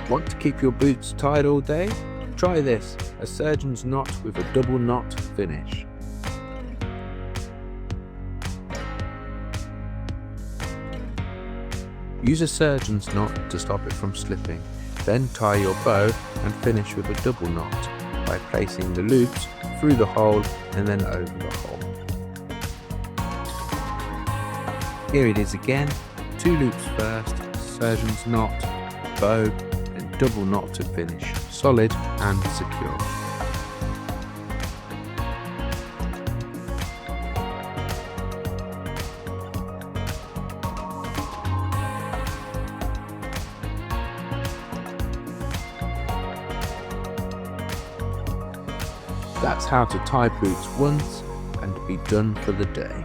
Want to keep your boots tied all day? Try this, a surgeon's knot with a double knot finish. Use a surgeon's knot to stop it from slipping, then tie your bow and finish with a double knot by placing the loops through the hole and then over the hole. Here it is again, 2 loops first, surgeon's knot, bow and double knot to finish, solid and secure. That's how to tie boots once and be done for the day.